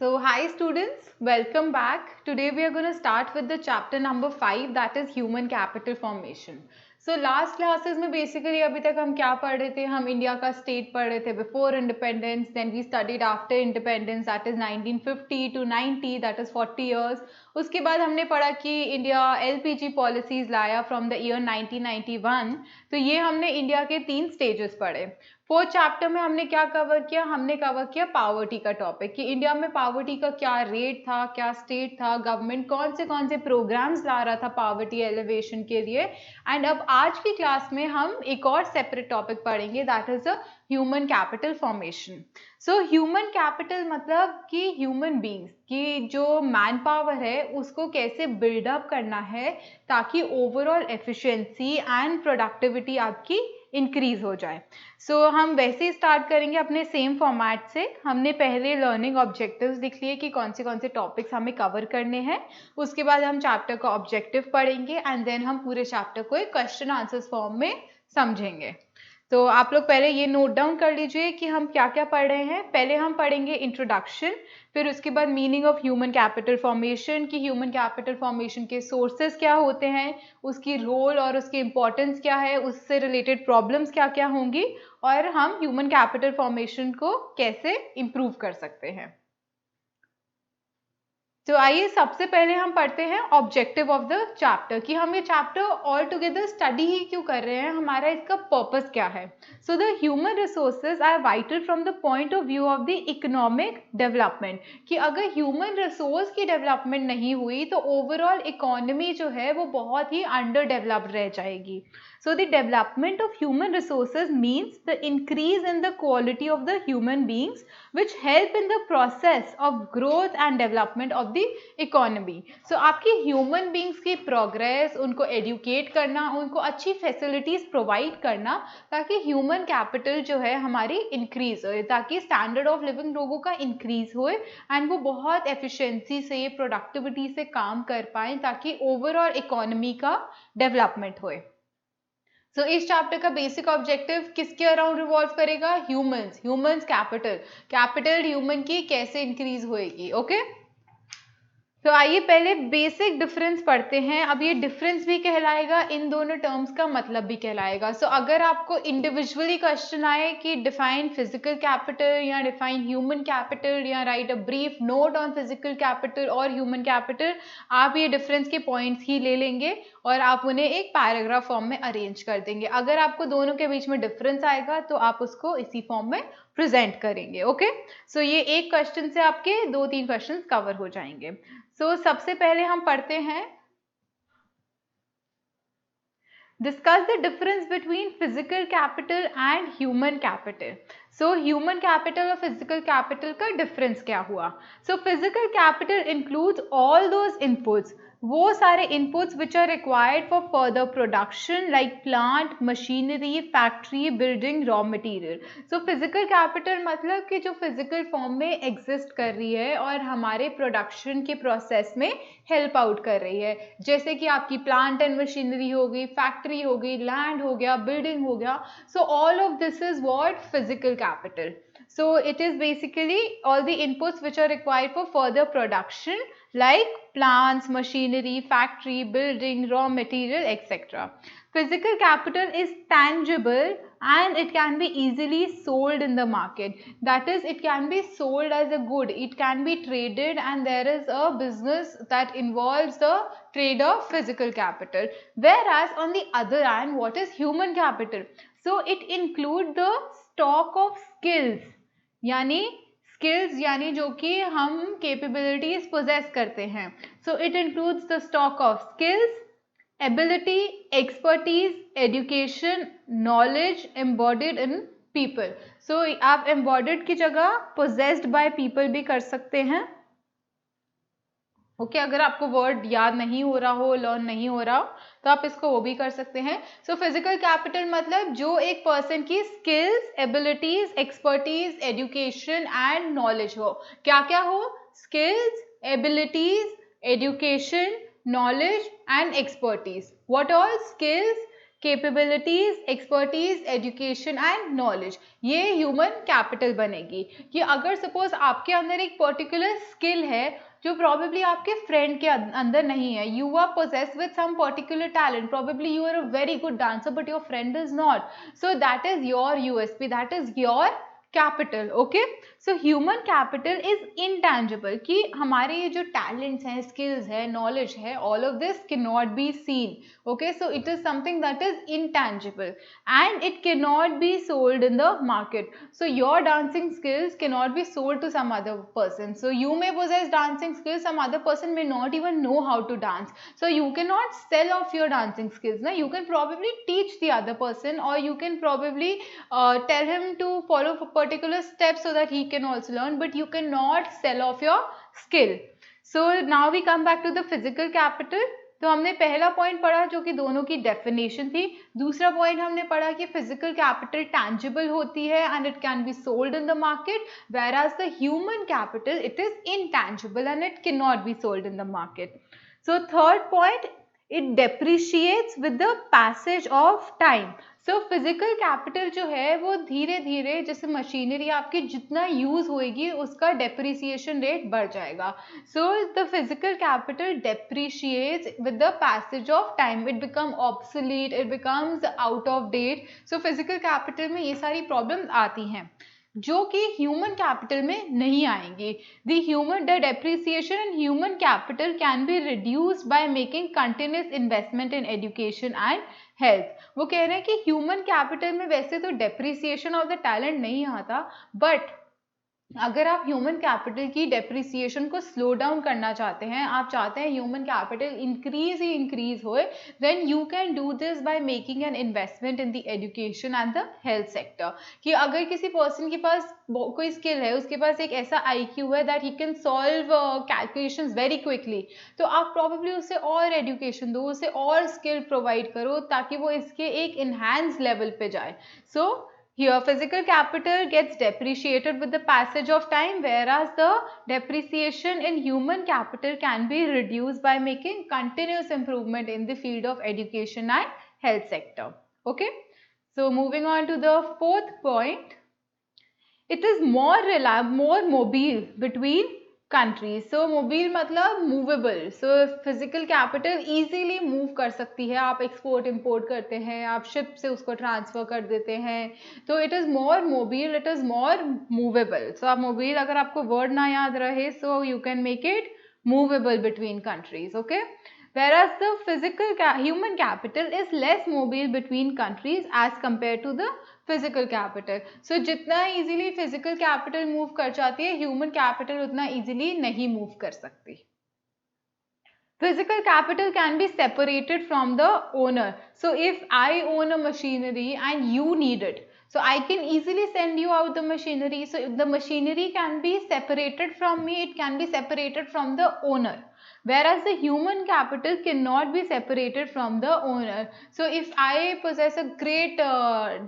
So, hi students, welcome back. Today we are going to start with the chapter number 5, that is human capital formation. So last classes में basically अभी तक हम क्या पढ़ रहे थे, हम इंडिया का स्टेट पढ़ रहे थे before independence, then we studied after independence, that is 1950 to 90, that is 40 years. उसके बाद हमने पढ़ा कि इंडिया एलपीजी पॉलिसीज लाया फ्रॉम द ईयर 1991. तो ये हमने इंडिया के 3 स्टेजेस पढ़े. फोर्थ चैप्टर में हमने क्या कवर किया, हमने कवर किया पावर्टी का टॉपिक कि इंडिया में पावर्टी का क्या रेट था, क्या स्टेट था, गवर्नमेंट कौन से प्रोग्राम्स ला रहा था पावर्टी एलिवेशन के लिए. एंड अब आज की क्लास में हम एक और सेपरेट टॉपिक पढ़ेंगे, that is the human capital formation. So human capital मतलब कि ह्यूमन बींग्स की जो मैन पावर है उसको कैसे बिल्डअप करना है ताकि ओवरऑल एफिशिएंसी एंड प्रोडक्टिविटी आपकी इंक्रीज हो जाए. सो हम वैसे ही स्टार्ट करेंगे अपने सेम फॉर्मेट से. हमने पहले लर्निंग ऑब्जेक्टिव्स लिख लिए कि कौन से टॉपिक्स हमें कवर करने हैं. उसके बाद हम चैप्टर का ऑब्जेक्टिव पढ़ेंगे एंड देन हम पूरे चैप्टर को एक क्वेश्चन आंसर्स फॉर्म में समझेंगे. तो आप लोग पहले ये नोट डाउन कर लीजिए कि हम क्या क्या पढ़ रहे हैं. पहले हम पढ़ेंगे इंट्रोडक्शन, फिर उसके बाद meaning of human capital formation कि ह्यूमन कैपिटल फॉर्मेशन के सोर्सेज क्या होते हैं, उसकी रोल और उसकी इंपॉर्टेंस क्या है, उससे रिलेटेड प्रॉब्लम्स क्या क्या होंगी और हम ह्यूमन कैपिटल फॉर्मेशन को कैसे इम्प्रूव कर सकते हैं. तो आइए सबसे पहले हम पढ़ते हैं ऑब्जेक्टिव ऑफ द चैप्टर कि हम ये चैप्टर ऑल टुगेदर स्टडी ही क्यों कर रहे हैं, हमारा इसका पर्पस क्या है. So the human resources are vital from the point of view of the economic development कि अगर ह्यूमन रिसोर्स की डेवलपमेंट नहीं हुई तो ओवरऑल इकोनॉमी जो है वो बहुत ही अंडर डेवलप्ड रह जाएगी. So the development of human resources means the increase in the quality of the human beings which help in the process of growth and development of the economy. So आपकी human beings की progress, उनको educate करना, उनको अच्छी facilities provide करना ताकि human capital जो है हमारी increase हो, ताकि standard of living लोगों का increase हो and वो बहुत efficiency से, productivity से काम कर पाएं ताकि overall economy का development होए. सो इस चैप्टर का बेसिक ऑब्जेक्टिव किसके अराउंड रिवॉल्व करेगा, ह्यूमंस कैपिटल ह्यूमन की कैसे इंक्रीज होएगी. ओके तो आइए पहले बेसिक डिफरेंस पढ़ते हैं. अब ये डिफरेंस भी कहलाएगा, इन दोनों टर्म्स का मतलब भी कहलाएगा. सो अगर आपको इंडिविजुअली क्वेश्चन आए कि डिफाइन फिजिकल कैपिटल या डिफाइन ह्यूमन कैपिटल या right a brief note on physical capital और ह्यूमन कैपिटल, आप ये डिफरेंस के पॉइंट्स ही ले लेंगे और आप उन्हें एक पैराग्राफ फॉर्म में अरेंज कर देंगे. अगर आपको दोनों के बीच में डिफरेंस आएगा तो आप उसको इसी फॉर्म में प्रेजेंट करेंगे. ओके सो ये एक क्वेश्चन से आपके 2-3 क्वेश्चन कवर हो जाएंगे. सबसे पहले हम पढ़ते हैं discuss the difference between physical capital and human capital. Human capital और फिजिकल कैपिटल का डिफरेंस क्या हुआ. Physical capital includes all those inputs, वो सारे inputs which are required for further production like plant, machinery, factory, building, raw material. Physical capital मतलब कि जो physical form में एग्जिस्ट कर रही है और हमारे प्रोडक्शन के प्रोसेस में हेल्प आउट कर रही है, जैसे कि आपकी प्लांट एंड मशीनरी हो गई, फैक्ट्री हो गई, लैंड हो गया, बिल्डिंग हो गया. All of this is what physical capital. It is basically all the inputs which are required for further production like plants, machinery, factory, building, raw material, etc. Physical capital is tangible and it can be easily sold in the market. That is, it can be sold as a good, it can be traded, and there is a business that involves the trade of physical capital. Whereas on the other hand, what is human capital? It includes the stock of skills, यानी skills यानी जो कि हम capabilities poses करते हैं. It includes the stock of skills, ability, expertise, education, knowledge embodied in people. आप embodied की जगह पोजेस्ड बाय पीपल भी कर सकते हैं. ओके अगर आपको वर्ड याद नहीं हो रहा हो, लर्न नहीं हो रहा हो, तो आप इसको वो भी कर सकते हैं. फिजिकल कैपिटल मतलब जो एक पर्सन की skills, abilities, expertise, education and knowledge हो. क्या क्या हो? Skills, abilities, education, knowledge and expertise. What all? Skills, capabilities, expertise, education and knowledge, ये ह्यूमन कैपिटल बनेगी। कि अगर सपोज आपके अंदर एक पर्टिकुलर स्किल है जो प्रॉबेबली आपके फ्रेंड के अंदर नहीं है, you are possessed with some particular talent, probably you are a very good dancer but your friend is not, so that is your USP, that is your capital. Okay, so human capital is intangible, कि हमारे ये जो talents हैं, skills है, knowledge है, all of this can not be seen. Okay, so it is something that is intangible and it cannot be sold in the market. So your dancing skills cannot be sold to some other person. So you may possess dancing skills, some other person may not even know how to dance, so you cannot sell off your dancing skills. Now you can probably teach the other person, or you can probably tell him to follow particular steps so that he can also learn, but you cannot sell off your skill. So now we come back to the physical capital. तो हमने पहला point पढ़ा जो कि दोनों की definition थी। दूसरा पॉइंट हमने पढ़ा कि फिजिकल कैपिटल टैंजिबल होती है and it can be sold in the market, whereas the human capital it is intangible and it cannot be sold in the market. So third point, it depreciates with the passage of time. So physical capital जो है वो धीरे धीरे, जैसे machinery आपकी जितना use होएगी उसका डेप्रिसिएशन रेट बढ़ जाएगा। So the physical capital depreciates with the passage of time, it become obsolete, it becomes out of date. So physical capital में ये सारी प्रॉब्लम आती हैं जो कि ह्यूमन कैपिटल में नहीं आएंगे। The depreciation in human capital can be reduced by making continuous investment in education and health. वो कह रहे हैं कि ह्यूमन कैपिटल में वैसे तो डेप्रिसिएशन ऑफ द टैलेंट नहीं आता, बट अगर आप ह्यूमन कैपिटल की डेप्रिसिएशन को स्लो डाउन करना चाहते हैं, आप चाहते हैं ह्यूमन कैपिटल इंक्रीज ही इंक्रीज होए, then you can do this by making an investment in the education and the health sector. कि अगर किसी पर्सन के पास कोई स्किल है, उसके पास एक ऐसा IQ है that he can solve calculations very quickly, तो आप प्रॉबेबली उसे और एजुकेशन दो, उसे और स्किल प्रोवाइड करो ताकि वो इसके एक इनहैंस लेवल पे जाए। सो here physical capital gets depreciated with the passage of time, whereas the depreciation in human capital can be reduced by making continuous improvement in the field of education and health sector. Okay, so moving on to the fourth point, it is more reliable, more mobile between countries. So mobile मतलब movable, so physical capital easily move कर सकती है, आप export import करते हैं, आप ship से उसको ट्रांसफर कर देते हैं, तो it is more mobile, it is more movable. So आप मोबाइल, अगर आपको वर्ड ना याद रहे, so you can make it movable between countries. Okay, whereas the human capital is less mobile between countries as compared to the physical capital. So जितना easily physical capital move कर जाती है, human capital उतना easily नहीं move कर सकती। Physical capital can be separated from the owner. So if I own a machinery and you need it, so I can easily send you out the machinery. So if the machinery can be separated from me, it can be separated from the owner. Whereas the human capital cannot be separated from the owner. So if I possess a great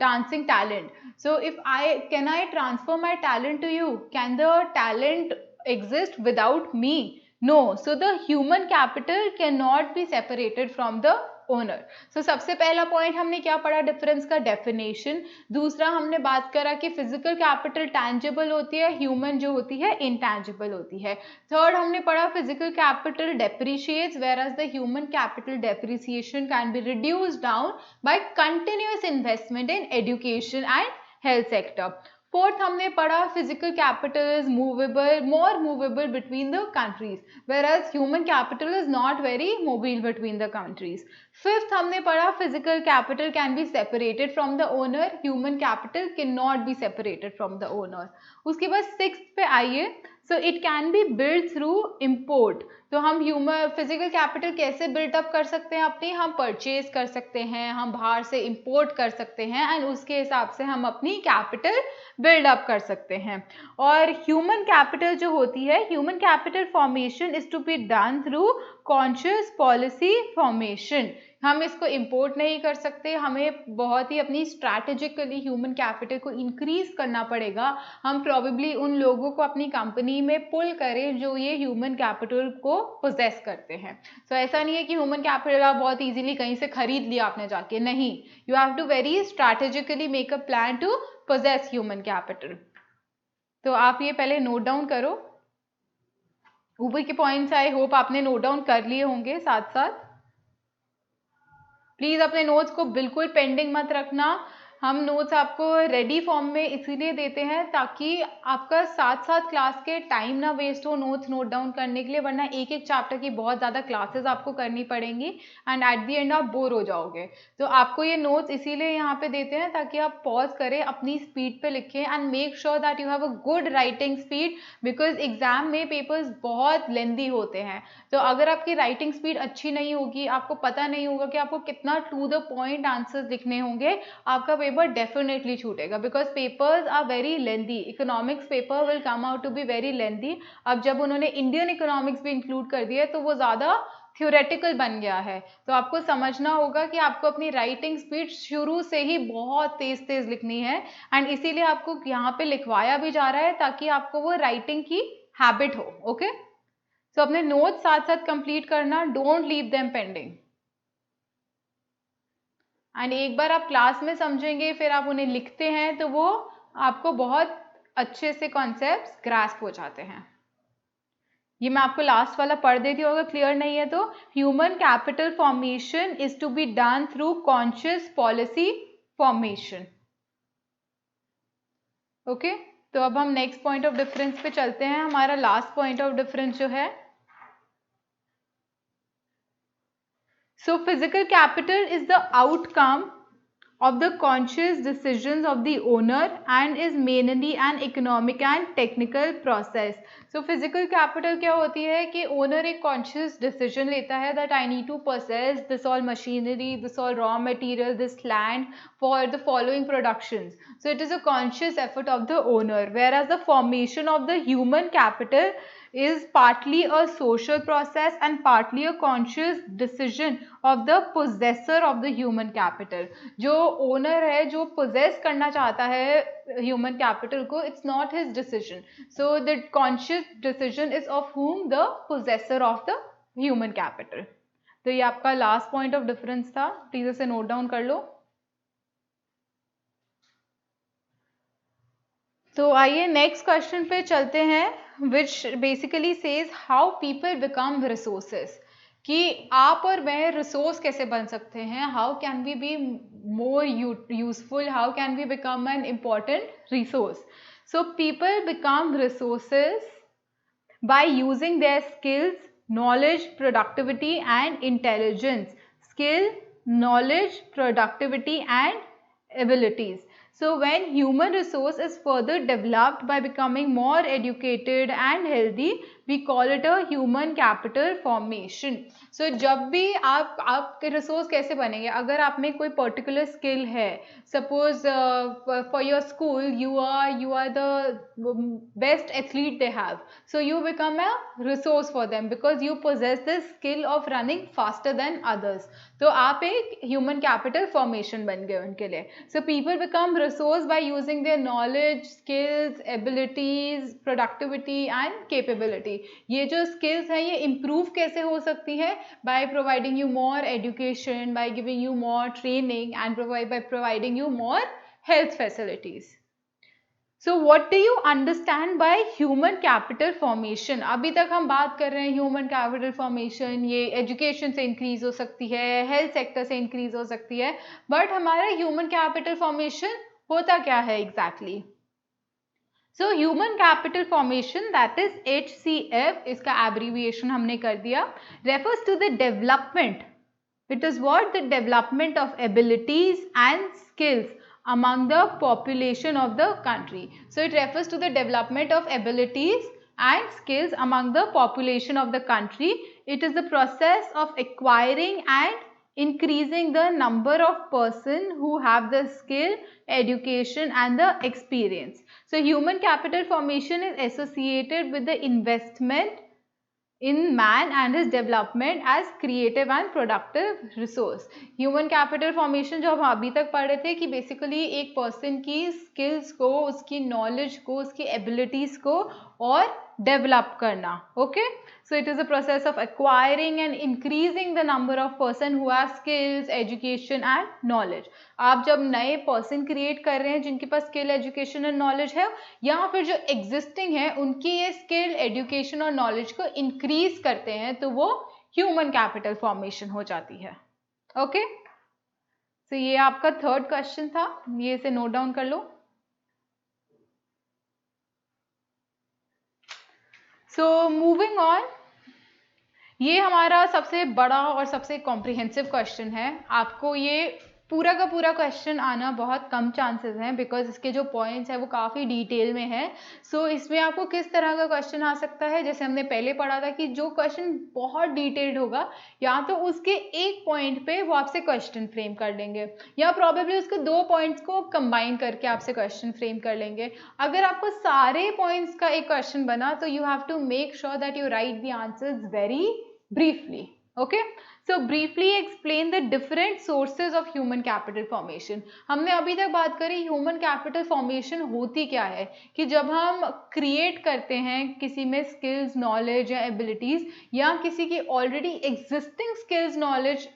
dancing talent, so if can I transfer my talent to you? Can the talent exist without me? No. So the human capital cannot be separated from the owner. So सबसे पहला point हमने क्या पढ़ा, difference का definition. दूसरा हमने बात करा कि फिजिकल कैपिटल टैंजिबल होती है, ह्यूमन जो होती है इनटैंजिबल होती है। थर्ड हमने पढ़ा physical capital depreciates where the human capital depreciation can be reduced down by continuous investment in education and health sector. Fourth हमने पढ़ा physical capital is movable, more movable between the countries, whereas human capital is not very mobile between the countries. Fifth हमने पढ़ा physical capital can be separated from the owner, human capital can not be separated from the owner. उसके बाद sixth पे आइए, so it can be build through import. तो हम human physical capital कैसे buildup कर सकते हैं अपनी, हम परचेज कर सकते हैं, हम बाहर से इम्पोर्ट कर सकते हैं एंड उसके हिसाब से हम अपनी कैपिटल बिल्डअप कर सकते हैं। और ह्यूमन कैपिटल जो होती है, human capital formation is to be done through conscious policy formation. हम इसको इंपोर्ट नहीं कर सकते, हमें बहुत ही अपनी स्ट्रैटेजिकली ह्यूमन कैपिटल को इंक्रीज करना पड़ेगा। हम प्रॉबेबली उन लोगों को अपनी कंपनी में पुल करें जो ये ह्यूमन कैपिटल को पोजेस करते हैं। सो ऐसा नहीं है कि ह्यूमन कैपिटल आप बहुत इजीली कहीं से खरीद लिया आपने जाके, नहीं, you have to very strategically make a plan to possess human capital. तो आप ये पहले नोट डाउन करो, ऊपर के पॉइंट्स आई होप आपने नोट डाउन कर लिए होंगे साथ साथ। प्लीज अपने नोट्स को बिल्कुल पेंडिंग मत रखना, हम नोट्स आपको रेडी फॉर्म में इसीलिए देते हैं ताकि आपका साथ साथ क्लास के टाइम ना वेस्ट हो नोट्स नोट डाउन करने के लिए, वरना एक एक चैप्टर की बहुत ज़्यादा क्लासेस आपको करनी पड़ेंगी एंड एट द एंड आप बोर हो जाओगे। तो आपको ये नोट्स इसीलिए यहाँ पे देते हैं ताकि आप पॉज करें, अपनी स्पीड पे लिखें and make sure that you have a good writing speed, because exam में पेपर्स बहुत लेंदी होते हैं। तो अगर आपकी राइटिंग स्पीड अच्छी नहीं होगी, आपको पता नहीं होगा कि आपको कितना टू द पॉइंट आंसर्स लिखने होंगे, आपका पेपर डेफिनेटली छूटेगा, because papers are very lengthy. Economics paper will come out to be very lengthy. अब जब उन्होंने इंडियन इकोनॉमिक्स भी इंक्लूड कर दिया है तो वो ज़्यादा थ्योरेटिकल बन गया है। तो आपको समझना होगा कि आपको अपनी राइटिंग स्पीड शुरू से ही बहुत तेज तेज लिखनी है एंड इसीलिए आपको यहाँ पे लिखवाया भी जा रहा है ताकि आपको वो राइटिंग की हैबिट हो। ओके, तो अपने नोट्स साथ साथ कंप्लीट करना, don't leave them pending. And एक बार आप क्लास में समझेंगे फिर आप उन्हें लिखते हैं तो वो आपको बहुत अच्छे से कॉन्सेप्ट्स ग्रास्प हो जाते हैं। ये मैं आपको लास्ट वाला पढ़ देती हूँ अगर क्लियर नहीं है तो। Human capital formation is to be done through conscious policy formation. Okay, तो अब हम नेक्स्ट पॉइंट ऑफ डिफरेंस पे चलते हैं। हमारा लास्ट पॉइंट ऑफ डिफरेंस जो है, so physical capital is the outcome of the conscious decisions of the owner and is mainly an economic and technical process. So physical capital क्या होती है कि owner एक conscious decision लेता है that I need to possess this all machinery, this all raw material, this land for the following productions. So it is a conscious effort of the owner, whereas the formation of the human capital is partly a social process and partly a conscious decision of the possessor of the human capital. जो owner है, जो poses करना चाहता है human capital को, it's not his decision, so the conscious decision is of whom the possessor of the human capital. तो ये आपका लास्ट पॉइंट ऑफ डिफरेंस था, प्लीज इसे नोट डाउन कर लो। तो आइए नेक्स्ट क्वेश्चन पे चलते हैं, which basically says how people become resources, कि आप और मैं रिसोर्स कैसे बन सकते हैं, how can we be more useful, how can we become an important resource. So people become resources by using their skills, knowledge, productivity and intelligence. Skill, knowledge, productivity and abilities. So when human resource is further developed by becoming more educated and healthy, we call it a human capital formation. So जब भी आपके resource कैसे बनेंगे, अगर आप में कोई particular skill है, suppose for your school you are the best athlete they have, so you become a resource for them because you possess the skill of running faster than others. तो आप एक human capital formation बन गए उनके लिए. So people become resource by using their knowledge, skills, abilities, productivity and capability. ये जो skills हैं ये improve कैसे हो सकती है, by providing you more education, by giving you more training and by providing you more health facilities. So what do you understand by human capital formation? अभी तक हम बात कर रहे हैं human capital formation, ये education से increase हो सकती है, health sector से increase हो सकती है, but हमारा human capital formation होता क्या है exactly? So human capital formation, that is HCF, इसका abbreviation हमने कर दिया, refers to the development. It is what? The development of abilities and skills among the population of the country. So it refers to the development of abilities and skills among the population of the country. It is the process of acquiring and increasing the number of persons who have the skill, education and the experience. So human capital formation is associated with the investment in man and his development as creative and productive resource. Human capital formation जो हम अभी तक पढ़ रहे थे कि basically एक person की skills को, उसकी knowledge को, उसकी abilities को और डेवलप करना. Okay, so it is a process of acquiring and increasing the number of person who have skills, education and knowledge. आप जब नए पर्सन क्रिएट कर रहे हैं जिनके पास स्किल, एजुकेशन एंड नॉलेज है, या फिर जो एग्जिस्टिंग है उनकी ये स्किल, एजुकेशन और नॉलेज को इंक्रीज करते हैं, तो वो ह्यूमन कैपिटल फॉर्मेशन हो जाती है. ओके, तो ये आपका थर्ड क्वेश्चन था, ये इसे नोट डाउन कर लो. सो मूविंग ऑन, ये हमारा सबसे बड़ा और सबसे कॉम्प्रिहेंसिव क्वेश्चन है. आपको ये पूरा का पूरा क्वेश्चन आना बहुत कम चांसेस हैं, बिकॉज इसके जो पॉइंट्स हैं वो काफ़ी डिटेल में है. सो इसमें आपको किस तरह का क्वेश्चन आ सकता है, जैसे हमने पहले पढ़ा था कि जो क्वेश्चन बहुत डिटेल्ड होगा, या तो उसके एक पॉइंट पे वो आपसे क्वेश्चन फ्रेम कर लेंगे, या प्रॉबेबली उसके दो पॉइंट्स को कंबाइन करके आपसे क्वेश्चन फ्रेम कर लेंगे. अगर आपको सारे पॉइंट्स का एक क्वेश्चन बना, तो you have to make sure that you write the answers very briefly. Okay, so briefly explain the different sources of human capital formation. हमने अभी तक बात करी human capital formation होती क्या है, कि जब हम create करते हैं किसी में skills, knowledge या abilities, या किसी की already existing skills, knowledge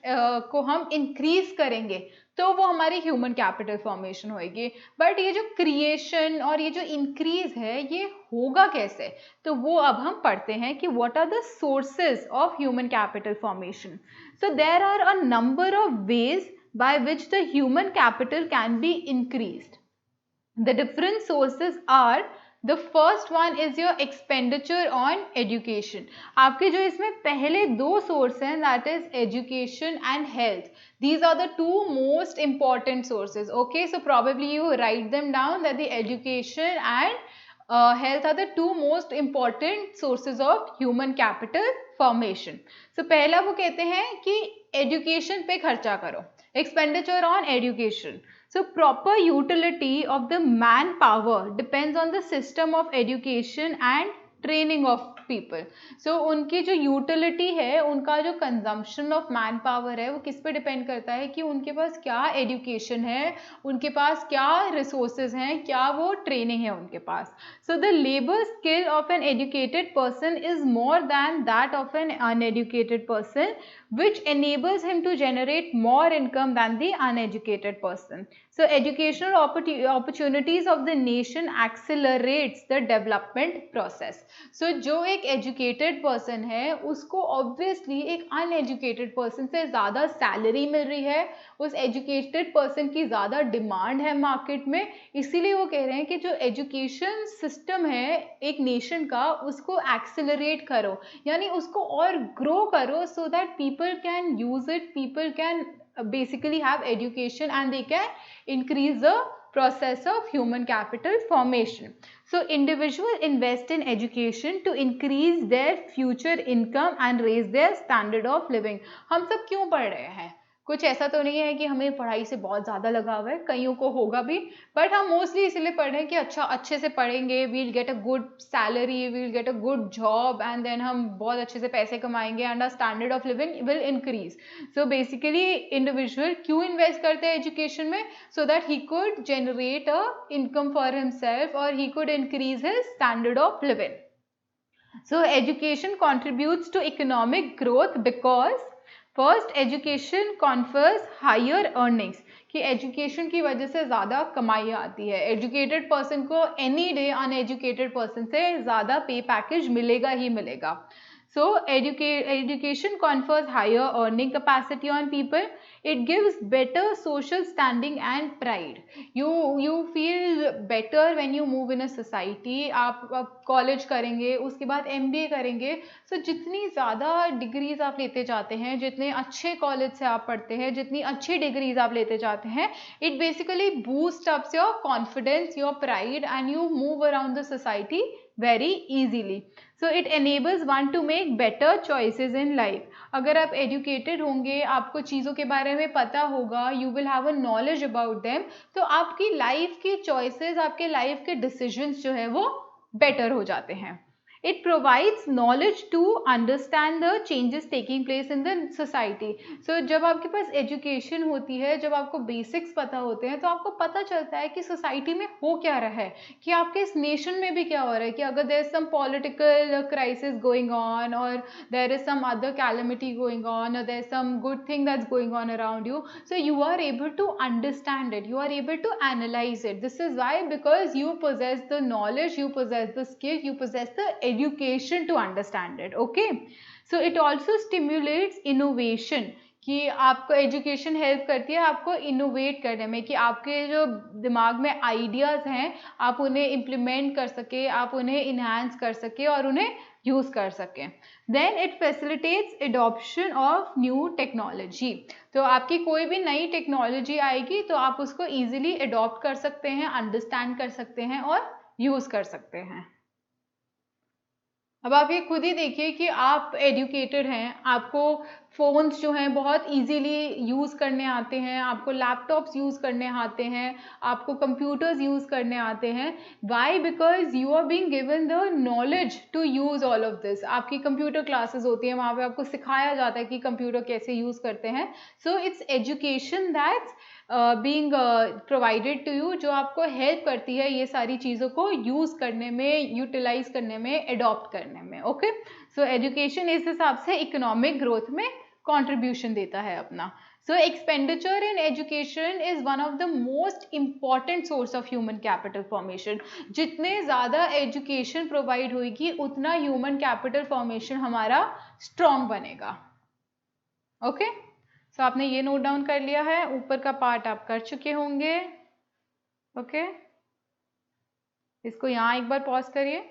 को हम increase करेंगे, तो वो हमारी ह्यूमन कैपिटल फॉर्मेशन होएगी. बट ये जो क्रिएशन और ये जो इंक्रीज है, ये होगा कैसे, तो वो अब हम पढ़ते हैं कि what are the sources of human capital formation. So there are a number of ways by which the human capital can be increased. The different sources are, the first one is your expenditure on education. आपके जो इसमें पहले दो source हैं, that is education and health. These are the two most important sources. Okay, so probably you write them down that the education and health are the two most important sources of human capital formation. So पहला वो कहते हैं कि education पे खर्चा करो, expenditure on education. So proper utility of the manpower depends on the system of education and training of people. So उनकी जो यूटिलिटी है, उनका जो कंजम्पशन ऑफ मैन पावर है, वो किस पे डिपेंड करता है कि उनके पास क्या एजुकेशन है, उनके पास क्या रिसोर्सेज हैं, क्या वो ट्रेनिंग है उनके पास. So the labour skill of an educated person is more than that of an uneducated person, which enables him to generate more income than the uneducated person. So educational opportunities of the nation accelerates the development process. So जो एक educated person है, उसको obviously एक uneducated person से ज़्यादा salary मिल रही है, उस educated person की ज़्यादा demand है market में. इसीलिए वो कह रहे हैं कि जो education system है एक nation का, उसको accelerate करो, यानी उसको और grow करो, so that people can use it, people can basically have education and they can increase the process of human capital formation. So individual invest in education to increase their future income and raise their standard of living. हम सब क्यों पढ़ रहे हैं? कुछ ऐसा तो नहीं है कि हमें पढ़ाई से बहुत ज़्यादा लगाव है, कईयों को होगा भी, बट हम मोस्टली इसलिए पढ़ रहे हैं कि अच्छा अच्छे से पढ़ेंगे, we'll get a good salary, we'll get a good job, and then हम बहुत अच्छे से पैसे कमाएंगे and our standard of living will increase. So basically individual क्यों इन्वेस्ट करते हैं एजुकेशन में? So that he could generate a income for himself और he could increase his standard of living. So education contributes to economic growth because first education confers higher earnings, कि education की वजह से ज़्यादा कमाई आती है. एजुकेटेड पर्सन को एनी डे अनएजुकेटेड पर्सन से ज़्यादा पे पैकेज मिलेगा ही मिलेगा. So education confers higher earning capacity on people. It gives better social standing and pride. You feel better when you move in a society. आप college करेंगे, उसके बाद MBA करेंगे, so जितनी ज़्यादा डिग्रीज आप लेते जाते हैं, जितने अच्छे कॉलेज से आप पढ़ते हैं, जितनी अच्छी डिग्रीज आप लेते जाते हैं, it basically boosts up your confidence, your pride, and you move around the society very easily. So it enables one to make better choices in life. अगर आप educated होंगे, आपको चीज़ों के बारे में पता होगा, you will have a knowledge about them, तो आपकी life की choices, आपके life के decisions जो है वो better हो जाते हैं. It provides knowledge to understand the changes taking place in the society. So जब आपके पास education होती है, जब आपको basics पता होते हैं, तो आपको पता चलता है कि society में हो क्या रहा है, कि आपके इस nation में भी क्या हो रहा है, कि अगर there is some political crisis going on or there is some other calamity going on or there is some good thing that's going on around you, so you are able to understand it, you are able to analyze it. This is why, because you possess the knowledge, you possess the skill, you possess the education to understand it. Okay, so it also stimulates innovation, कि आपको education help करती है आपको innovate करने में, कि आपके जो दिमाग में आइडियाज़ हैं आप उन्हें इम्प्लीमेंट कर सके, आप उन्हें इन्हांस कर सके और उन्हें यूज़ कर सकें. Then it facilitates adoption of new technology. तो आपकी कोई भी नई टेक्नोलॉजी आएगी तो आप उसको ईजिली एडॉप्ट कर सकते हैं, अंडरस्टैंड कर सकते हैं और यूज़ कर सकते हैं. अब आप ये खुद ही देखिए कि आप एजुकेटेड हैं, आपको फ़ोन्स जो हैं बहुत इजीली यूज़ करने आते हैं, आपको लैपटॉप्स यूज़ करने आते हैं, आपको कंप्यूटर्स यूज़ करने आते हैं. Why? Because you are being given the knowledge to use all of this. आपकी कंप्यूटर क्लासेस होती हैं, वहाँ पे आपको सिखाया जाता है कि कंप्यूटर कैसे यूज़ करते हैं. So it's education that's being provided to you, जो आपको हेल्प करती है ये सारी चीज़ों को यूज़ करने में, यूटिलाइज करने में, एडॉप्ट करने में. ओके, सो एजुकेशन इस हिसाब से इकोनॉमिक ग्रोथ में कंट्रीब्यूशन देता है अपना. So expenditure in education is one of the most important source of human capital formation. जितने ज़्यादा education provide होगी उतना human capital formation हमारा strong बनेगा. ओके, सो आपने ये नोट डाउन कर लिया है, ऊपर का पार्ट आप कर चुके होंगे. ओके, इसको यहाँ एक बार पॉज करिए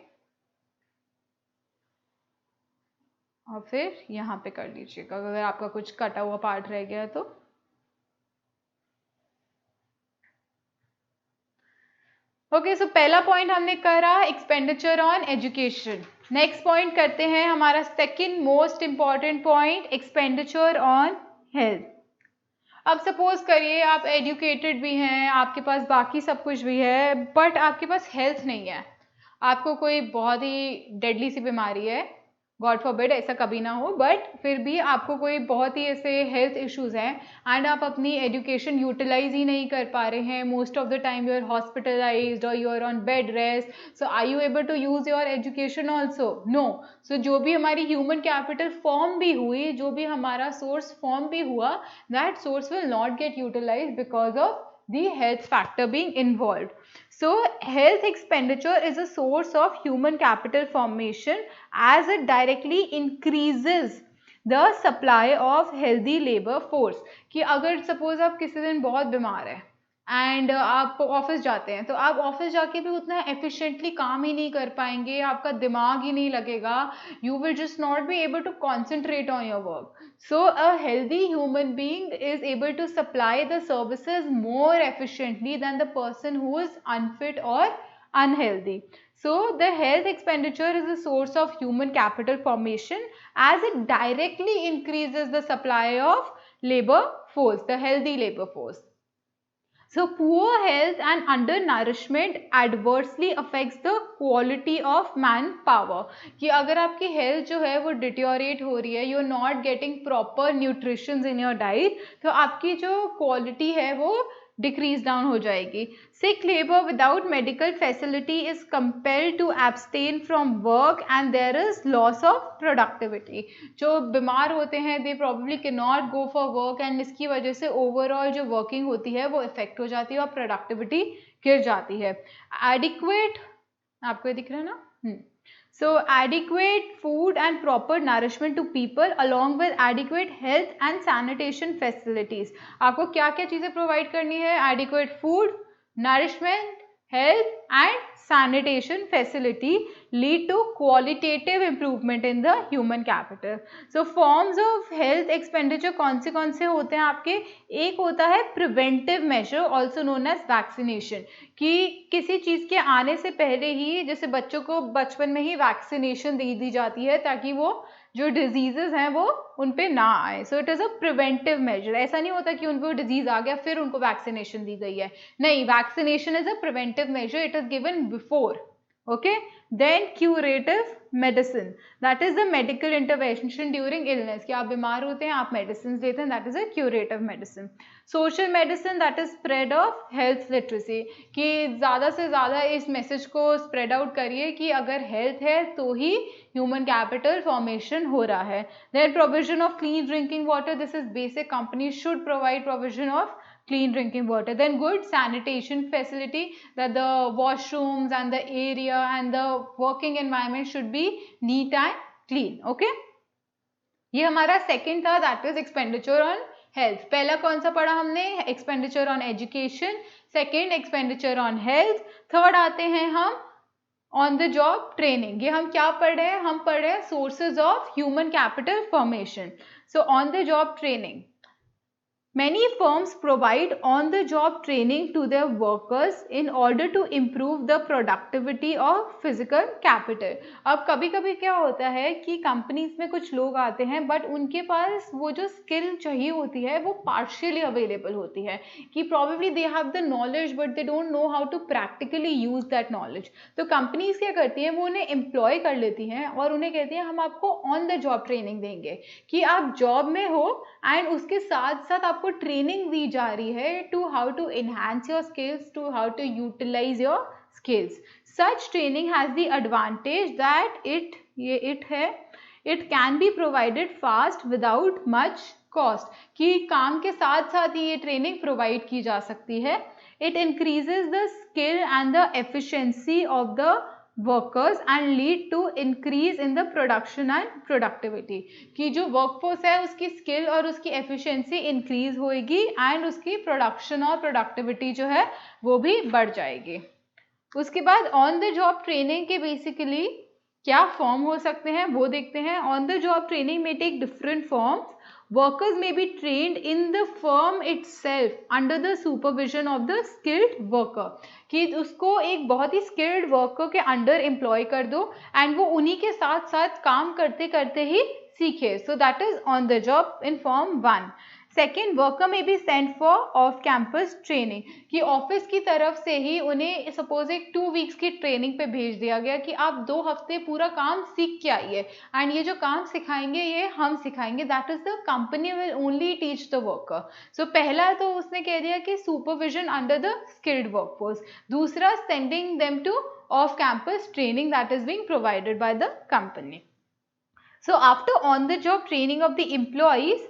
और फिर यहाँ पे कर लीजिएगा अगर आपका कुछ कटा हुआ पार्ट रह गया तो. ओके, सो पहला पॉइंट हमने करा expenditure on education. Next point करते हैं हमारा second most important point, expenditure on health. अब सपोज करिए आप एजुकेटेड भी हैं, आपके पास बाकी सब कुछ भी है, बट आपके पास हेल्थ नहीं है, आपको कोई बहुत ही डेडली सी बीमारी है, गॉड फॉरबिड ऐसा कभी ना हो, बट फिर भी आपको कोई बहुत ही ऐसे हेल्थ इश्यूज हैं एंड आप अपनी एजुकेशन यूटिलाइज ही नहीं कर पा रहे हैं. Most of the time you are hospitalised और you are on bed rest. So are you able to use your education also? No. So जो भी हमारी ह्यूमन कैपिटल फॉर्म भी हुई, जो भी हमारा सोर्स फॉर्म भी हुआ, that source will not get utilize because of the health factor being involved. So health expenditure is a source of human capital formation as it directly increases the supply of healthy labor force. कि अगर suppose आप किसी दिन बहुत बीमार है and आप office जाते हैं तो आप ऑफिस जाके भी उतना एफिशिएंटली काम ही नहीं कर पाएंगे, आपका दिमाग ही नहीं लगेगा, you will just not be able to concentrate on your work. So a healthy human being is able to supply the services more efficiently than the person who is unfit or unhealthy. So the health expenditure is a source of human capital formation as it directly increases the supply of labor force, the healthy labor force. So poor health and undernourishment adversely affects the quality of manpower. कि अगर आपकी health जो है वो deteriorate हो रही है, you are not getting proper nutrition in your diet, तो आपकी जो quality है वो decrease down हो जाएगी. Sick labor without medical facility is compelled to abstain from work and there is loss of productivity. जो बीमार होते हैं they probably cannot go for work and इसकी वजह से overall जो working होती है वो affect हो जाती है और productivity गिर जाती है. Adequate, आपको ये दिख रहा है ना? So adequate food and proper nourishment to people along with adequate health and sanitation facilities. आपको क्या क्या चीज़ें प्रोवाइड करनी है? Adequate food, nourishment, health and sanitation facility lead to qualitative improvement in the human capital. So forms of health expenditure कौन से होते हैं आपके? एक होता है preventive measure also known as vaccination, कि किसी चीज़ के आने से पहले ही जैसे बच्चों को बचपन में ही वैक्सीनेशन दे दी जाती है ताकि वो जो डिजीजेज हैं वो उन पे ना आए. So it is a preventive measure. ऐसा नहीं होता कि उनको डिजीज आ गया फिर उनको वैक्सीनेशन दी गई है, नहीं, vaccination is a preventive measure, it is given before. Okay, then curative medicine, that is the medical intervention during illness, कि आप बीमार होते हैं, आप medicines लेते हैं, that is a curative medicine. Social medicine, that is spread of health literacy, कि ज़्यादा से ज़्यादा इस मैसेज को spread out करिए कि अगर health है तो ही human capital formation हो रहा है. Then provision of clean drinking water, this is basic. Companies should provide provision of clean drinking water. Then good sanitation facility, that the washrooms and the area and the working environment should be neat and clean. Okay, ये हमारा second था, that is expenditure on health. पहला कौन सा पढ़ा हमने? Expenditure on education. Second expenditure on health. Third आते हैं हम ऑन द जॉब ट्रेनिंग. ये हम क्या पढ़ रहे हैं? हम पढ़ रहे हैं sources of human capital formation. So on the job training, many firms provide on-the-job training to their workers in order to improve the productivity of physical capital. अब कभी कभी क्या होता है कि कंपनीज में कुछ लोग आते हैं बट उनके पास वो जो स्किल चाहिए होती है वो पार्शियली अवेलेबल होती है, कि probably they have the knowledge but they don't know how to practically use that knowledge. तो कंपनीज क्या करती हैं, वो उन्हें एम्प्लॉय कर लेती हैं और उन्हें कहती हैं हम आपको ऑन द जॉब ट्रेनिंग देंगे, कि आप जॉब में हो एंड उसके साथ साथ आपको ट्रेनिंग दी जा रही है to how to enhance your skills, to how to utilize your skills. Such training has the advantage that it can be provided fast without much cost, कि काम के साथ साथ ही ये ट्रेनिंग प्रोवाइड की जा सकती है. It increases the skill and the efficiency of the workers and lead to increase in the production and productivity, कि जो वर्कफोर्स है उसकी स्किल और उसकी एफिशिएंसी इंक्रीज होएगी एंड उसकी प्रोडक्शन और प्रोडक्टिविटी जो है वो भी बढ़ जाएगी. उसके बाद ऑन द जॉब ट्रेनिंग के बेसिकली क्या फॉर्म हो सकते हैं वो देखते हैं. ऑन द जॉब ट्रेनिंग में take different forms. Workers may be trained in the firm itself under the supervision of the skilled worker, कि उसको एक बहुत ही स्किल्ड वर्कर के अंडर एम्प्लॉय कर दो एंड वो उन्हीं के साथ साथ काम करते करते ही सीखे. So that is on the job in form 1. Second, worker में be sent for off campus training, कि ऑफिस की तरफ से ही उन्हें सपोज एक 2 वीक्स की ट्रेनिंग पे भेज दिया गया कि आप 2 हफ्ते पूरा काम सीख के आइए एंड ये जो काम सिखाएंगे ये हम सिखाएंगे. That is the company will only teach the worker. So पहला तो उसने कह दिया कि supervision under the skilled workforce. दूसरा, sending them to off campus training that is being provided by the company. So after on the job training of the employees,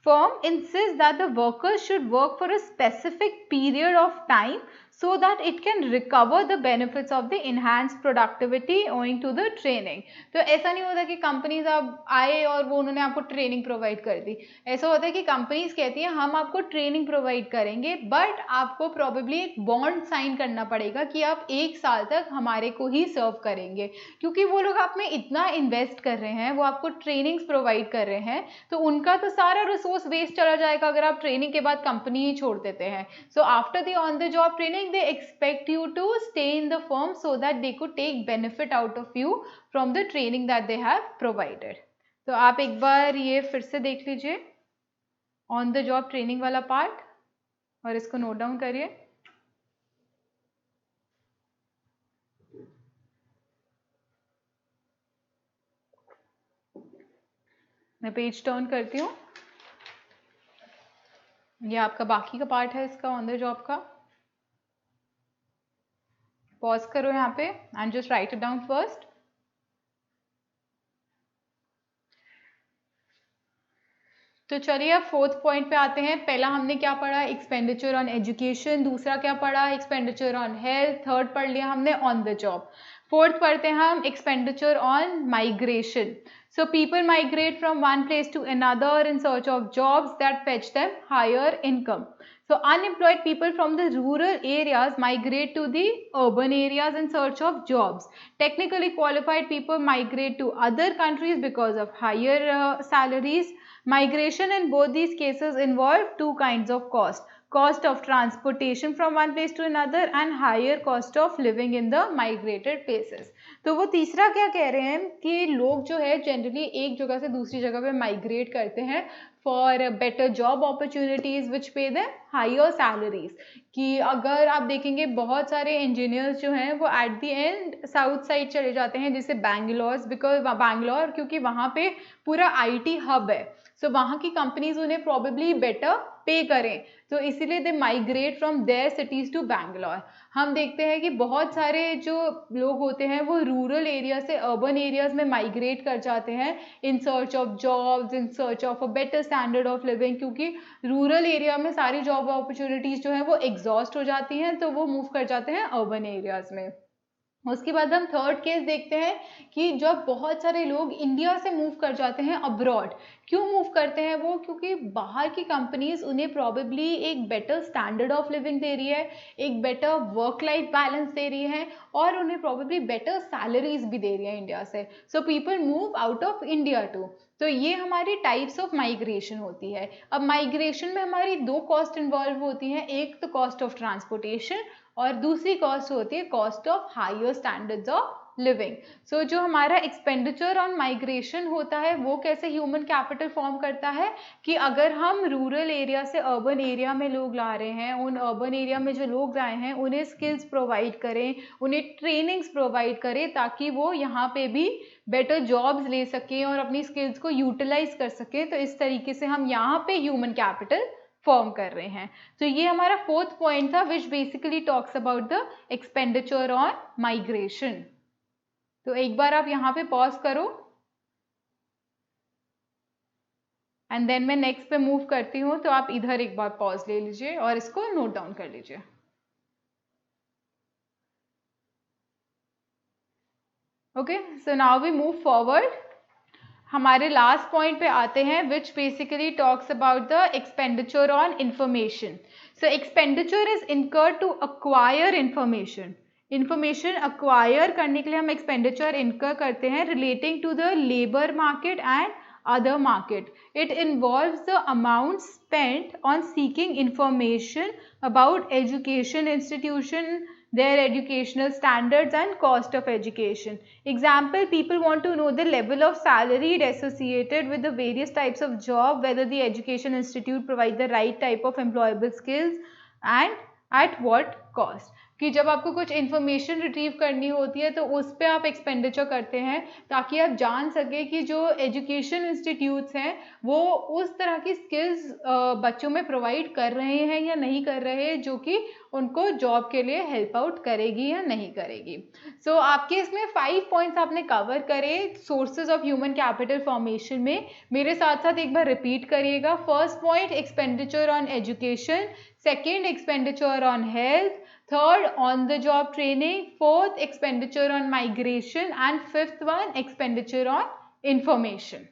firm insists that the workers should work for a specific period of time so that it can recover the benefits of the enhanced productivity owing to the training. तो ऐसा नहीं होता कि companies अब आए और वो उन्होंने आपको ट्रेनिंग प्रोवाइड कर दी. ऐसा होता है कि कंपनीज कहती हैं हम आपको ट्रेनिंग प्रोवाइड करेंगे बट आपको प्रॉबेबली एक बॉन्ड साइन करना पड़ेगा कि आप 1 साल तक हमारे को ही सर्व करेंगे, क्योंकि वो लोग आप में इतना इन्वेस्ट कर रहे हैं, वो आपको ट्रेनिंग्स प्रोवाइड कर रहे हैं, तो उनका तो सारा रिसोर्स वेस्ट चला जाएगा अगर आप ट्रेनिंग के बाद कंपनी ही छोड़ देते हैं. So after the on the job training they expect you to stay in the firm so that they could take benefit out of you from the training that they have provided. तो आप एक बार ये फिर से देख लीजिए on the job training वाला part और इसको नोट डाउन करिए. मैं पेज टर्न करती हूँ. ये आपका बाकी का पार्ट है इसका ऑन द जॉब का. पॉज करो यहाँ पे and just right it down first. तो चलिए अब 4th पॉइंट पे आते हैं. पहला हमने क्या पढ़ा? Expenditure on education. दूसरा क्या पढ़ा? Expenditure on health. थर्ड पढ़ लिया हमने ऑन द जॉब. 4th पढ़ते हैं हम expenditure on migration. So people migrate from one place to another in search of jobs that fetch them higher income. So unemployed people from the rural areas migrate to the urban areas in search of jobs. Technically qualified people migrate to other countries because of higher salaries. Migration in both these cases involve 2 kinds of cost. Cost of transportation from one place to another and higher cost of living in the migrated places. तो वो तीसरा क्या कह रहे हैं कि लोग जो है जनरली एक जगह से दूसरी जगह पे माइग्रेट करते हैं फॉर बेटर जॉब अपॉर्चुनिटीज़ विच पे द हायर सैलरीज। कि अगर आप देखेंगे बहुत सारे इंजीनियर्स जो हैं वो at the end south side चले जाते हैं, जैसे बैंगलोर, क्योंकि वहाँ पे पूरा IT हब है। सो वहाँ की कंपनीज उन्हें प्रॉबेबली बेटर पे करें, तो इसीलिए they migrate from their cities to Bangalore. हम देखते हैं कि बहुत सारे जो लोग होते हैं वो रूरल एरिया से अर्बन एरियाज में माइग्रेट कर जाते हैं in search of jobs, in search of a better standard of living, क्योंकि रूरल एरिया में सारी जॉब अपॉर्चुनिटीज़ जो हैं वो एग्जॉस्ट हो जाती हैं, तो वो मूव कर जाते हैं अर्बन एरियाज में। उसके बाद हम थर्ड केस देखते हैं कि जब बहुत सारे लोग इंडिया से मूव कर जाते हैं अब्रॉड। क्यों मूव करते हैं वो? क्योंकि बाहर की कंपनीज उन्हें प्रॉबेबली एक बेटर स्टैंडर्ड ऑफ लिविंग दे रही है, एक बेटर वर्क लाइफ बैलेंस दे रही है, और उन्हें प्रॉबेबली बेटर सैलरीज भी दे रही है इंडिया से। So people move out of India to. तो ये हमारी टाइप्स ऑफ माइग्रेशन होती है। अब माइग्रेशन में हमारी दो कॉस्ट इन्वॉल्व होती हैं, एक तो कॉस्ट ऑफ ट्रांसपोर्टेशन और दूसरी कॉस्ट होती है cost of higher standards of living. So जो हमारा एक्सपेंडिचर ऑन माइग्रेशन होता है वो कैसे ह्यूमन कैपिटल फॉर्म करता है कि अगर हम रूरल एरिया से अर्बन एरिया में लोग ला रहे हैं, उन अर्बन एरिया में जो लोग आए हैं उन्हें स्किल्स प्रोवाइड करें, उन्हें ट्रेनिंग्स प्रोवाइड करें, ताकि वो यहाँ पे भी बेटर जॉब्स ले सकें और अपनी स्किल्स को यूटिलाइज कर सकें। तो इस तरीके से हम यहाँ पे ह्यूमन कैपिटल फॉर्म कर रहे हैं। तो ये हमारा फोर्थ पॉइंट था विच basically talks about the expenditure on migration. तो एक बार आप यहाँ पे पॉज करो एंड देन मैं नेक्स्ट पे मूव करती हूँ, तो आप इधर एक बार पॉज ले लीजिए और इसको नोट डाउन कर लीजिए। Okay, so now we move forward. हमारे लास्ट पॉइंट पे आते हैं which basically talks about the expenditure on information. So expenditure is incurred to acquire information. Information acquire करने के लिए हम एक्सपेंडिचर इनकर करते हैं relating to the labour market and other market. It involves the amount spent on seeking information about education institution, their educational standards and cost of education. Example, people want to know the level of salary associated with the various types of job, whether the education institute provide the right type of employable skills and at what cost. कि जब आपको कुछ information retrieve करनी होती है तो उस पर आप एक्सपेंडिचर करते हैं, ताकि आप जान सके कि जो एजुकेशन इंस्टीट्यूट्स हैं वो उस तरह की स्किल्स बच्चों में प्रोवाइड कर रहे हैं या नहीं कर रहे हैं, जो कि उनको जॉब के लिए हेल्प आउट करेगी या नहीं करेगी। सो आपके इसमें 5 पॉइंट्स आपने कवर करे sources of human capital formation में। मेरे साथ साथ एक बार रिपीट करिएगा। First point, expenditure on education. Second, expenditure on health. Third, on the job training. Fourth, expenditure on migration. And fifth one, expenditure on information.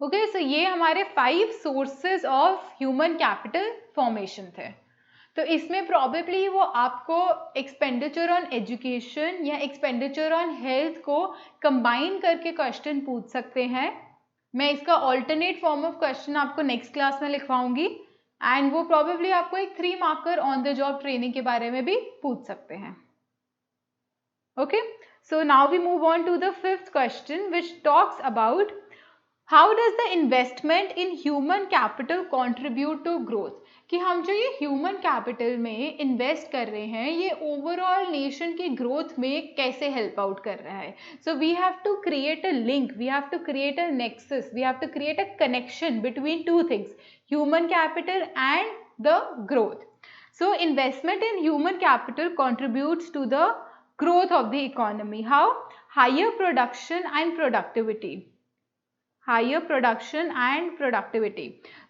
Okay, so ये हमारे 5 sources of human capital formation थे। तो इसमें probably वो आपको expenditure on education या expenditure on health को combine करके क्वेश्चन पूछ सकते हैं। मैं इसका ऑल्टरनेट फॉर्म ऑफ क्वेश्चन आपको नेक्स्ट क्लास में लिखवाऊंगी, एंड वो प्रॉबेबली आपको एक 3 marker on the job training के बारे में भी पूछ सकते हैं। Okay, so now we move on to the fifth question which talks about how does the investment in human capital contribute to growth. कि हम जो ये ह्यूमन कैपिटल में इन्वेस्ट कर रहे हैं ये ओवरऑल नेशन की ग्रोथ में कैसे हेल्प आउट कर रहा है। So we have to create a link, we have to create a nexus, we have to create a connection between 2 things, human capital and the growth. So investment in human capital contributes to the growth of the economy. How? Higher production and productivity. Higher production and productivity.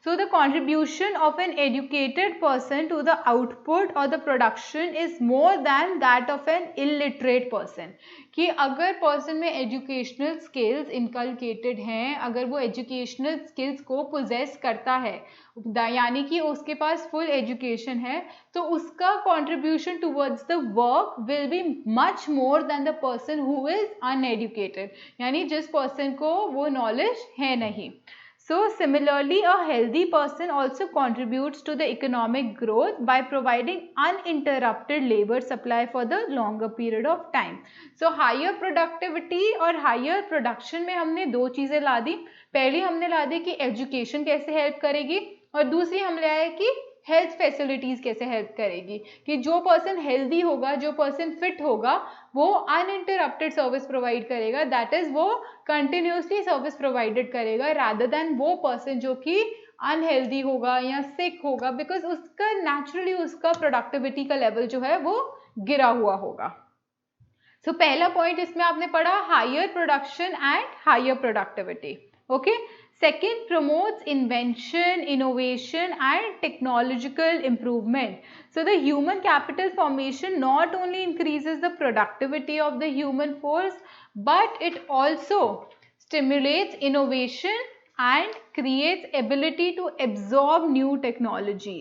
So the contribution of an educated person to the output or the production is more than that of an illiterate person. कि अगर person में educational skills inculcated हैं, अगर वो educational skills को poses करता है, यानी कि उसके पास फुल एजुकेशन है, तो उसका contribution towards the work will be much more than the person who is uneducated, यानी जिस पर्सन को वो नॉलेज है नहीं। So similarly, a healthy person also contributes to the economic growth by providing uninterrupted labor supply for the longer period of time. So higher productivity और higher production में हमने दो चीज़ें ला दी. पहली हमने ला दी कि education कैसे help करेगी और दूसरी हम ले आए कि हेल्थ फैसिलिटीज़ कैसे हेल्प करेगी, कि जो पर्सन हेल्दी होगा, जो पर्सन फिट होगा, वो अनइंटरप्टेड सर्विस प्रोवाइड करेगा, दैट इज वो कंटिन्यूसली सर्विस प्रोवाइडेड करेगा, रादर देन वो पर्सन जो कि अनहेल्दी होगा या सिक होगा, बिकॉज उसका नेचुरली उसका प्रोडक्टिविटी का लेवल जो है वो गिरा हुआ होगा. सो पहला पॉइंट इसमें आपने पढ़ा higher production and higher productivity. Okay. Second, promotes invention, innovation and technological improvement. So the human capital formation not only increases the productivity of the human force, but it also stimulates innovation and creates ability to absorb new technology.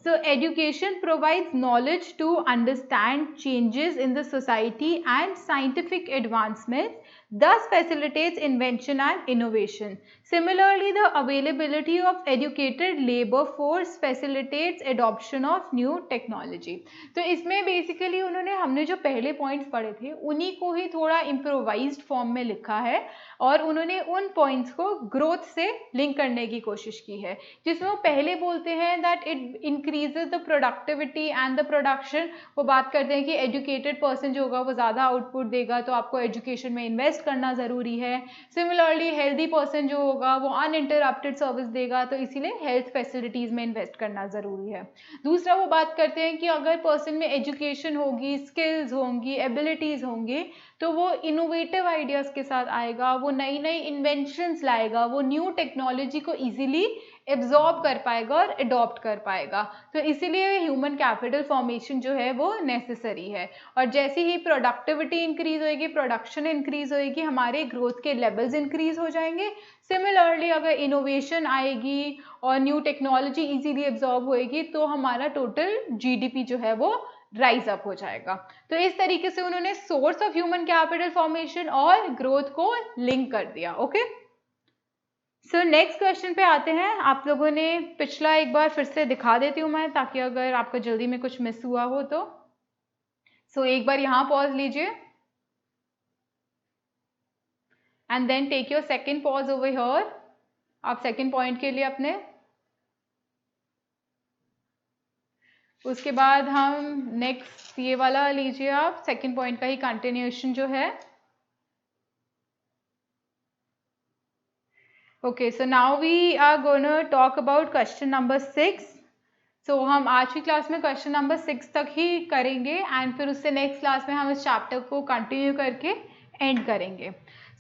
So education provides knowledge to understand changes in the society and scientific advancements, thus facilitates invention and innovation. Similarly, the availability of educated labor force facilitates adoption of new technology. तो इसमें basically उन्होंने हमने जो पहले points पढ़े थे उन्हीं को ही थोड़ा इम्प्रोवाइज्ड फॉर्म में लिखा है और उन्होंने उन पॉइंट्स को ग्रोथ से लिंक करने की कोशिश की है, जिसमें वो पहले बोलते हैं that it increases the productivity and the production. वो बात करते हैं कि एजुकेटेड पर्सन जो होगा वो ज़्यादा आउटपुट देगा, तो आपको एजुकेशन में इन्वेस्ट करना ज़रूरी है. सिमिलरली हेल्दी पर्सन जो होगा वो अनइंटरप्टेड सर्विस देगा, तो इसीलिए हेल्थ फैसिलिटीज़ में इन्वेस्ट करना ज़रूरी है. दूसरा वो बात करते हैं कि अगर पर्सन में एजुकेशन होगी, स्किल्स होंगी, एबिलिटीज़ होंगी, तो वो इनोवेटिव आइडियाज़ के साथ आएगा, वो नई नई इन्वेंशंस लाएगा, वो न्यू टेक्नोलॉजी को इजीली एब्जॉर्ब कर पाएगा और अडॉप्ट कर पाएगा. तो इसीलिए ह्यूमन कैपिटल फॉर्मेशन जो है वो नेसेसरी है. और जैसे ही प्रोडक्टिविटी इंक्रीज होएगी, प्रोडक्शन इंक्रीज होएगी, हमारे ग्रोथ के लेवल्स इंक्रीज हो जाएंगे. सिमिलरली अगर इनोवेशन आएगी और न्यू टेक्नोलॉजी इजीली एब्जॉर्ब होएगी, तो हमारा टोटल जीडीपी जो है वो राइज अप हो जाएगा. तो इस तरीके से उन्होंने source of human capital formation और ग्रोथ को लिंक कर दिया. ओके. सो नेक्स्ट क्वेश्चन पे आते हैं. आप लोगों ने पिछला एक बार फिर से दिखा देती हूँ मैं, ताकि अगर आपका जल्दी में कुछ मिस हुआ हो तो. सो एक बार यहाँ पॉज लीजिए and then take your second pause over here. आप सेकेंड पॉइंट के लिए अपने, उसके बाद हम नेक्स्ट ये वाला लीजिए आप, सेकेंड पॉइंट का ही कंटिन्यूएशन जो है. Okay. So now we are gonna talk about question number 6. So हम आज की क्लास में क्वेश्चन नंबर 6 तक ही करेंगे एंड फिर उससे नेक्स्ट क्लास में हम इस चैप्टर को कंटिन्यू करके एंड करेंगे.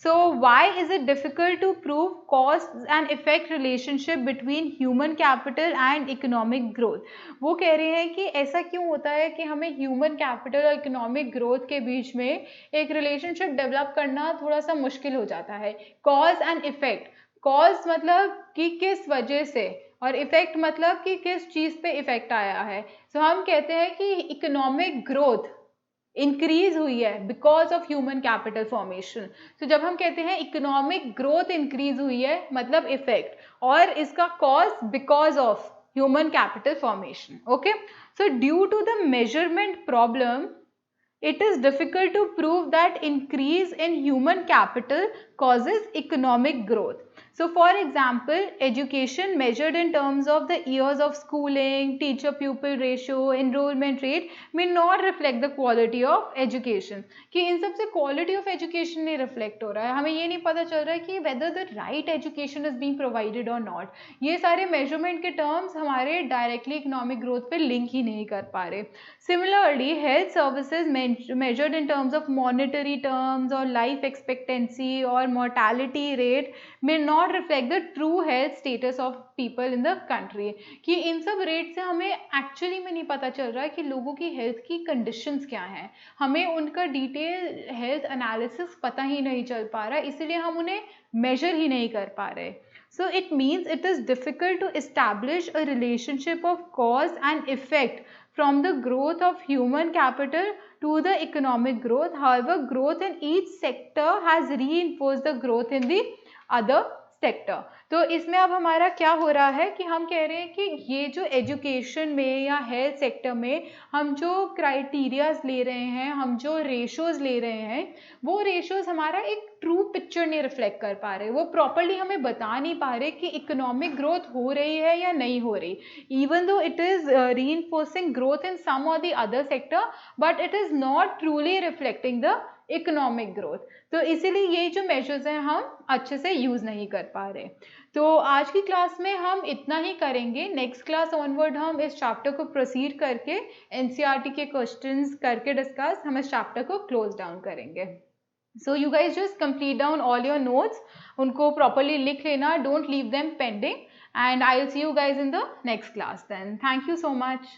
So why is it difficult to prove cause and effect relationship between human capital and economic growth? वो कह रहे हैं कि ऐसा क्यों होता है कि हमें human capital और economic growth के बीच में एक relationship develop करना थोड़ा सा मुश्किल हो जाता है. Cause and effect. Cause मतलब कि किस वजह से, और इफेक्ट मतलब कि किस चीज़ पे इफेक्ट आया है. So हम कहते हैं कि इकोनॉमिक ग्रोथ इंक्रीज हुई है because of human capital formation. तो जब हम कहते हैं इकोनॉमिक ग्रोथ इंक्रीज हुई है मतलब इफेक्ट, और इसका cause because of human capital formation. Okay. So due to the measurement problem it is difficult to prove that increase in human capital causes economic growth. So for example, education measured in terms of the years of schooling, teacher-pupil ratio, enrollment rate may not reflect the quality of education. कि इन सब से quality of education नहीं reflect हो रहा है, हमें ये नहीं पता चल रहा है कि whether the right education is being provided or not. ये सारे measurement के terms हमारे directly economic growth पे link ही नहीं कर पा रहे. Similarly, health services measured in terms of monetary terms or life expectancy or mortality rate may not reflect the true health status of people in the country. कि इन सब rate से हमें actually में नहीं पता चल रहा है कि लोगों की हेल्थ की कंडीशंस क्या हैं, हमें उनका डिटेल हेल्थ एनालिसिस पता ही नहीं चल पा रहा है, इसीलिए हम उन्हें मेजर ही नहीं कर पा रहे. So it means it is difficult to establish a relationship of cause and effect from the growth of human capital to the economic growth. However, growth in each sector has reinforced the growth in the other sector. तो इसमें अब हमारा क्या हो रहा है कि हम कह रहे हैं कि ये जो एजुकेशन में या हेल्थ सेक्टर में हम जो क्राइटेरियाज ले रहे हैं, हम जो रेशोज ले रहे हैं, वो रेशोज हमारा एक ट्रू पिक्चर नहीं रिफ्लेक्ट कर पा रहे, वो प्रॉपरली हमें बता नहीं पा रहे कि इकोनॉमिक ग्रोथ हो रही है या नहीं हो रही, even though it is reinforcing growth in some or the other sector, but it is not truly reflecting the economic growth. तो इसीलिए ये जो मेजर्स हैं हम अच्छे से यूज नहीं कर पा रहे। तो आज की क्लास में हम इतना ही करेंगे, नेक्स्ट क्लास ऑनवर्ड हम इस चैप्टर को प्रोसीड करके एनसीईआरटी के क्वेश्चंस करके डिस्कस हम इस चैप्टर को क्लोज डाउन करेंगे। So you guys just complete down all your notes, उनको प्रॉपरली लिख लेना, don't leave them pending, and I will see you guys in the next class then. Thank you so much.